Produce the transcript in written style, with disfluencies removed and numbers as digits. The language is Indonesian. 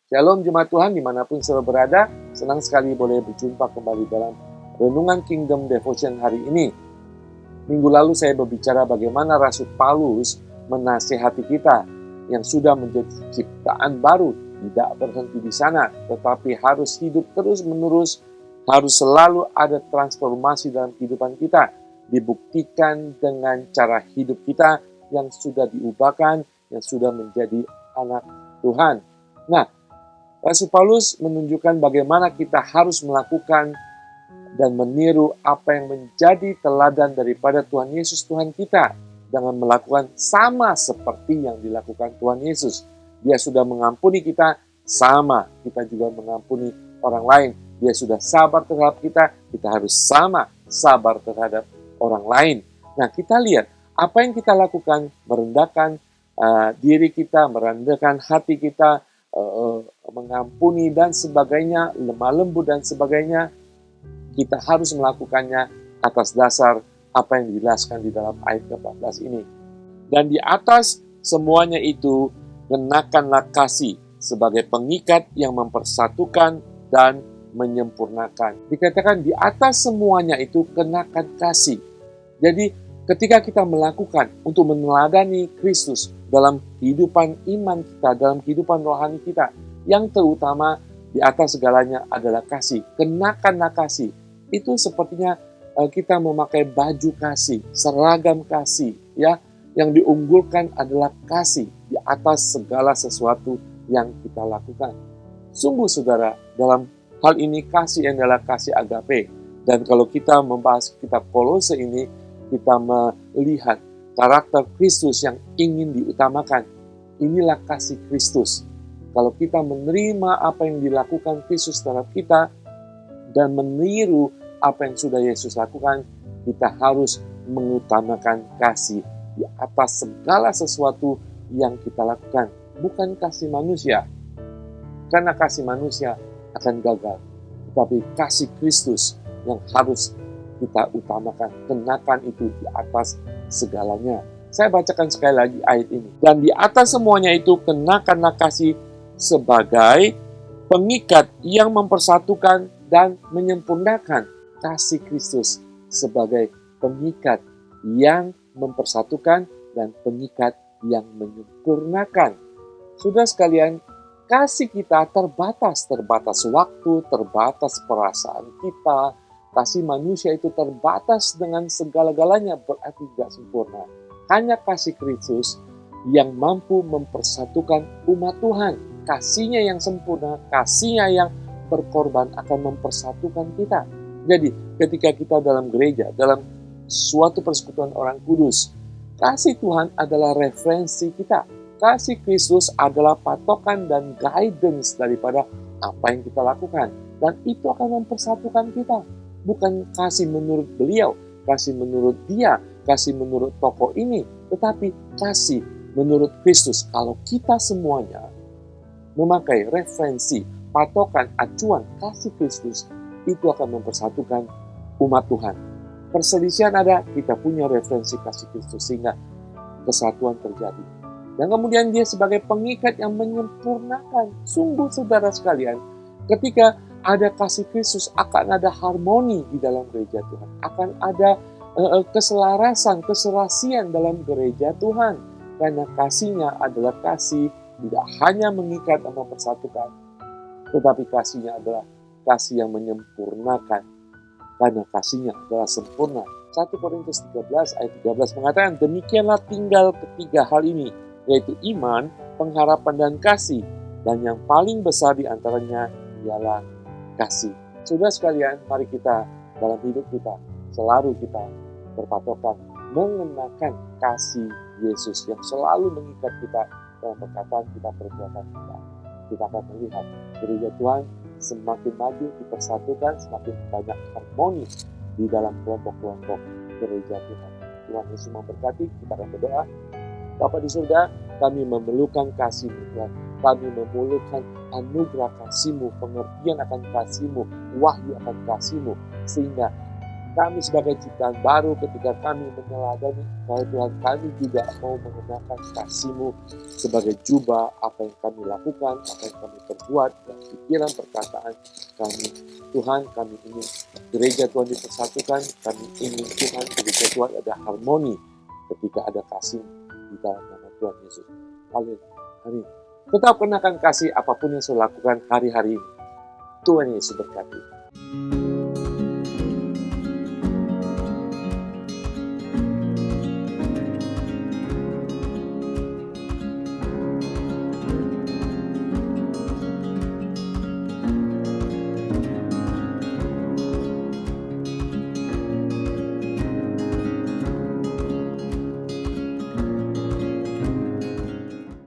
Shalom jemaat Tuhan dimanapun saudara berada, senang sekali boleh berjumpa kembali dalam Renungan Kingdom Devotion hari ini. Minggu lalu saya berbicara bagaimana Rasul Paulus menasihati kita yang sudah menjadi ciptaan baru, tidak berhenti di sana, tetapi harus hidup terus-menerus, harus selalu ada transformasi dalam kehidupan kita, dibuktikan dengan cara hidup kita yang sudah diubahkan, yang sudah menjadi anak Tuhan. Nah, Rasul Paulus menunjukkan bagaimana kita harus melakukan dan meniru apa yang menjadi teladan daripada Tuhan Yesus Tuhan kita dengan melakukan sama seperti yang dilakukan Tuhan Yesus. Dia sudah mengampuni kita, sama kita juga mengampuni orang lain. Dia sudah sabar terhadap kita, kita harus sama sabar terhadap orang lain. Nah, kita lihat apa yang kita lakukan, merendahkan diri kita, merendahkan hati kita, mengampuni dan sebagainya, lemah lembut dan sebagainya, kita harus melakukannya atas dasar apa yang dijelaskan di dalam ayat ke-14 ini. Dan di atas semuanya itu, kenakanlah kasih sebagai pengikat yang mempersatukan dan menyempurnakan. Dikatakan di atas semuanya itu, kenakan kasih. Jadi ketika kita melakukan untuk meneladani Kristus dalam kehidupan iman kita, dalam kehidupan rohani kita, yang terutama di atas segalanya adalah kasih. Kenakanlah kasih. Itu sepertinya kita memakai baju kasih, seragam kasih, ya. Yang diunggulkan adalah kasih di atas segala sesuatu yang kita lakukan. Sungguh saudara, dalam hal ini kasih adalah kasih agape. Dan kalau kita membahas kitab Kolose ini, kita melihat karakter Kristus yang ingin diutamakan. Inilah kasih Kristus. Kalau kita menerima apa yang dilakukan Kristus terhadap kita dan meniru apa yang sudah Yesus lakukan, kita harus mengutamakan kasih di atas segala sesuatu yang kita lakukan. Bukan kasih manusia, karena kasih manusia akan gagal. Tetapi kasih Kristus yang harus kita utamakan, kenakan itu di atas segalanya. Saya bacakan sekali lagi ayat ini. Dan di atas semuanya itu, kenakanlah kasih sebagai pengikat yang mempersatukan dan menyempurnakan. Kasih Kristus sebagai pengikat yang mempersatukan dan pengikat yang menyempurnakan. Sudah sekalian, kasih kita terbatas waktu, terbatas perasaan kita. Kasih manusia itu terbatas dengan segala-galanya, berarti tidak sempurna. Hanya kasih Kristus yang mampu mempersatukan umat Tuhan. Kasihnya yang sempurna, kasihnya yang berkorban akan mempersatukan kita. Jadi ketika kita dalam gereja, dalam suatu persekutuan orang kudus, kasih Tuhan adalah referensi kita. Kasih Kristus adalah patokan dan guidance daripada apa yang kita lakukan. Dan itu akan mempersatukan kita. Bukan kasih menurut beliau, kasih menurut dia, kasih menurut tokoh ini, tetapi kasih menurut Kristus. Kalau kita semuanya memakai referensi, patokan, acuan kasih Kristus, itu akan mempersatukan umat Tuhan. Perselisihan ada, kita punya referensi kasih Kristus sehingga kesatuan terjadi. Dan kemudian dia sebagai pengikat yang menyempurnakan. Sungguh saudara sekalian, ketika ada kasih Kristus, akan ada harmoni di dalam gereja Tuhan. Akan ada keselarasan, keserasian dalam gereja Tuhan. Karena kasihnya adalah kasih tidak hanya mengikat dan mempersatukan, tetapi kasihnya adalah kasih yang menyempurnakan. Karena kasihnya adalah sempurna. 1 Korintus 13 ayat 13 mengatakan, demikianlah tinggal ketiga hal ini, yaitu iman, pengharapan, dan kasih. Dan yang paling besar di antaranya ialah kasih. Saudara sekalian, mari kita dalam hidup kita selalu kita berpatokan mengenakan kasih Yesus yang selalu mengikat kita dalam perkataan kita, perbuatan kita. Kita akan melihat gereja Tuhan semakin maju, dipersatukan, semakin banyak harmoni di dalam kelompok-kelompok gereja Tuhan. Tuhan Yesus memberkati. Kita akan berdoa. Bapa di surga, kami memerlukan kasih-Mu Tuhan. Kami memerlukan anugerah kasih-Mu, pengertian akan kasih-Mu, wahyu akan kasih-Mu, sehingga kami sebagai ciptaan baru ketika kami meneladani bahwa Tuhan kami juga mau mengenakan kasih-Mu sebagai jubah apa yang kami lakukan, apa yang kami perbuat, dan pikiran perkataan kami. Tuhan, kami ingin gereja Tuhan dipersatukan, kami ingin Tuhan gereja Tuhan ada harmoni ketika ada kasih di dalam nama Tuhan Yesus. Haleluya. Amin. Tetap kenakan kasih apapun yang saya lakukan hari-hari ini. Tuhan Yesus berkati.